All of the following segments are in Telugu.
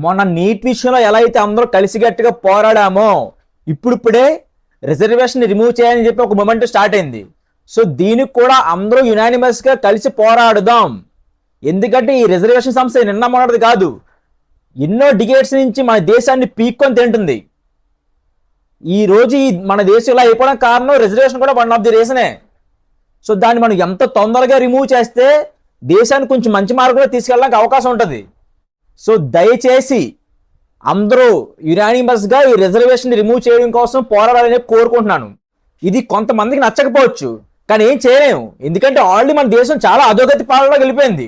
మొన్న నీట్ విషయంలో ఎలా అయితే అందరూ కలిసిగట్టుగా పోరాడామో ఇప్పుడిప్పుడే రిజర్వేషన్ రిమూవ్ చేయాలని చెప్పి ఒక మూమెంట్ స్టార్ట్ అయింది. సో దీనికి కూడా అందరూ యునానిమస్ గా కలిసి పోరాడుదాం. ఎందుకంటే ఈ రిజర్వేషన్ సమస్య నిన్న మొన్నటిది కాదు, ఎన్నో డికేట్స్ నుంచి మన దేశాన్ని పీక్కొని తింటుంది. ఈ రోజు మన దేశం ఇలా అయిపోవడానికి కారణం రిజర్వేషన్ కూడా వన్ ఆఫ్ ది రీజనే. సో దాన్ని మనం ఎంత తొందరగా రిమూవ్ చేస్తే దేశాన్ని కొంచెం మంచి మార్గంలో తీసుకెళ్ళడానికి అవకాశం ఉంటుంది. సో దయచేసి అందరూ యునానిమస్ గా ఈ రిజర్వేషన్ రిమూవ్ చేయడం కోసం పోరాడాలని కోరుకుంటున్నాను. ఇది కొంతమందికి నచ్చకపోవచ్చు, కానీ ఏం చేయలేము. ఎందుకంటే ఆల్రెడీ మన దేశం చాలా అధోగతి పాలనలో వెళ్ళిపోయింది.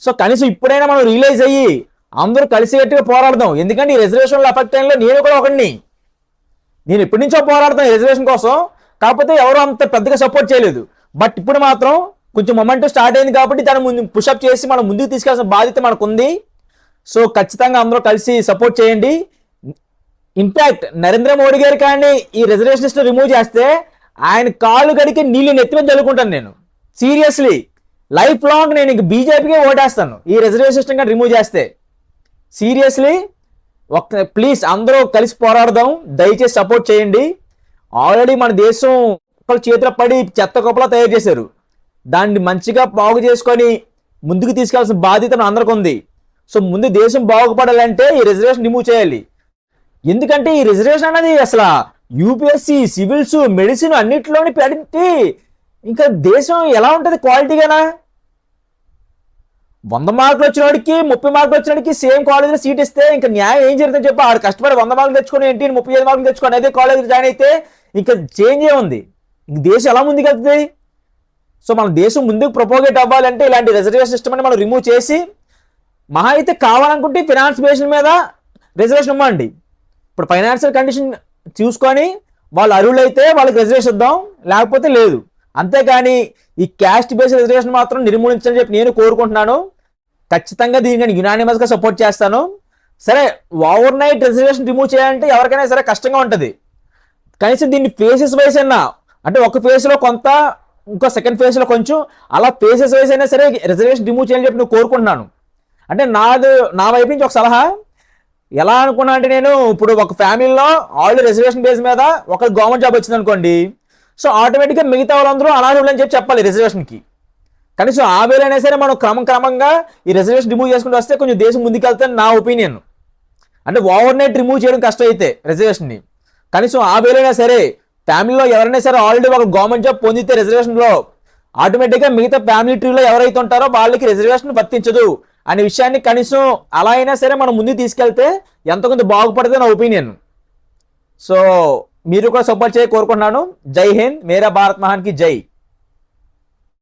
సో కనీసం ఇప్పుడైనా మనం రియలైజ్ అయ్యి అందరూ కలిసిగట్టుగా పోరాడదాం. ఎందుకంటే ఈ రిజర్వేషన్లో ఎఫెక్ట్ అయినలో నేను కూడా ఒకడిని. నేను ఎప్పటి నుంచో పోరాడతాను రిజర్వేషన్ కోసం, కాకపోతే ఎవరు అంత పెద్దగా సపోర్ట్ చేయలేదు. బట్ ఇప్పుడు మాత్రం కొంచెం మొమెంటం స్టార్ట్ అయింది కాబట్టి దాన్ని ముందు పుషప్ చేసి మనం ముందుకు తీసుకెళ్లాల్సిన బాధ్యత మనకు ఉంది. సో ఖచ్చితంగా అందరూ కలిసి సపోర్ట్ చేయండి. ఇన్ఫాక్ట్ నరేంద్ర మోడీ గారి కానీ ఈ రిజర్వేషన్స్ రిమూవ్ చేస్తే ఆయన కాళ్ళు గడికి నీళ్ళు నెత్తి మీద చల్లుకుంటాను నేను. సీరియస్లీ లైఫ్ లాంగ్ నేను ఇంక బీజేపీకే ఓటేస్తాను ఈ రిజర్వేషన్ సిస్టమ్ కానీ రిమూవ్ చేస్తే. సీరియస్లీ ప్లీజ్ అందరూ కలిసి పోరాడదాం, దయచేసి సపోర్ట్ చేయండి. ఆల్రెడీ మన దేశం ఒకళ్ళ చేతిలో పడి చెత్త కుప్పలా తయారు చేశారు. దాన్ని మంచిగా బాగు చేసుకొని ముందుకు తీసుకెళ్లాల్సిన బాధ్యత మన అందరికి ఉంది. సో ముందు దేశం బాగుపడాలంటే ఈ రిజర్వేషన్ రిమూవ్ చేయాలి. ఎందుకంటే ఈ రిజర్వేషన్ అనేది అసలు యూపీఎస్సీ, సివిల్స్, మెడిసిన్ అన్నింటిలోని పెడితే ఇంకా దేశం ఎలా ఉంటుంది క్వాలిటీగానా? 100 మార్కులు వచ్చిన వాడికి 30 మార్కులు వచ్చిన వాడికి సేమ్ కాలేజీలో సీట్ ఇస్తే ఇంకా న్యాయం ఏం జరుగుతుందని చెప్పి ఆడు కష్టపడి 100 మార్కులు తెచ్చుకొని ఏంటి 35 మార్కులు తెచ్చుకొని అదే కాలేజీలో జాయిన్ అయితే ఇంకా చేంజ్ ఏముంది? ఇంక దేశం ఎలా ముందుకెళ్తుంది? సో మన దేశం ముందుకు ప్రొపోగేట్ అవ్వాలంటే ఇలాంటి రిజర్వేషన్ సిస్టమ్ అని మనం రిమూవ్ చేసి మహా అయితే కావాలనుకుంటే ఫినాన్స్ బేషన్ మీద రిజర్వేషన్ ఇవ్వండి. ఇప్పుడు ఫైనాన్షియల్ కండిషన్ చూసుకొని వాళ్ళు అర్హులైతే వాళ్ళకి రిజర్వేషన్ ఇద్దాం, లేకపోతే లేదు. అంతేగాని ఈ క్యాస్ట్ బేస్డ్ రిజర్వేషన్ మాత్రం నిర్మూలించాలని చెప్పి నేను కోరుకుంటున్నాను. ఖచ్చితంగా దీన్ని నేను యునానిమస్ గా సపోర్ట్ చేస్తాను. సరే, ఓవర్ నైట్ రిజర్వేషన్ రిమూవ్ చేయాలంటే ఎవరికైనా సరే కష్టంగా ఉంటుంది. కనీసం దీన్ని ఫేసెస్ వైజ్ అయినా, అంటే ఒక ఫేజ్ లో కొంత, ఇంకో సెకండ్ ఫేజ్ లో కొంచెం, అలా ఫేసెస్ వైజ్ అయినా సరే రిజర్వేషన్ రిమూవ్ చేయాలని చెప్పి నేను కోరుకుంటున్నాను. అంటే నా వైపు నుంచి ఒక సలహా ఎలా అనుకున్నా అంటే, నేను ఇప్పుడు ఒక ఫ్యామిలీలో ఆల్రెడీ రిజర్వేషన్ బేస్ మీద ఒక గవర్నమెంట్ జాబ్ వచ్చింది అనుకోండి. సో ఆటోమేటిక్గా మిగతా వాళ్ళందరూ అనాథులు అని చెప్పాలి రిజర్వేషన్కి. కనీసం ఆ వేలైనా సరే మనం క్రమంగా ఈ రిజర్వేషన్ రిమూవ్ చేసుకుంటూ వస్తే కొంచెం దేశం ముందుకెళ్తాను నా ఒపీనియన్. అంటే ఓవర్ నైట్ రిమూవ్ చేయడం కష్టం అయితే రిజర్వేషన్ని, కనీసం ఆ వేలైనా సరే ఫ్యామిలీలో ఎవరైనా సరే ఆల్రెడీ ఒక గవర్నమెంట్ జాబ్ పొందితే రిజర్వేషన్లో ఆటోమేటిక్గా మిగతా ఫ్యామిలీ ట్రీలో ఎవరైతే ఉంటారో వాళ్ళకి రిజర్వేషన్ వర్తించదు అనే విషయాన్ని కనీసం అలా అయినా సరే మనం ముందుకు తీసుకెళ్తే ఎంతో కొంత బాగుపడితే నా ఒపీనియన్. సో మీరు కూడా సపోర్ట్ చేయ కోరుకుంటున్నాను. జై హింద్, మేరా భారత్ మహాన్ కి జై.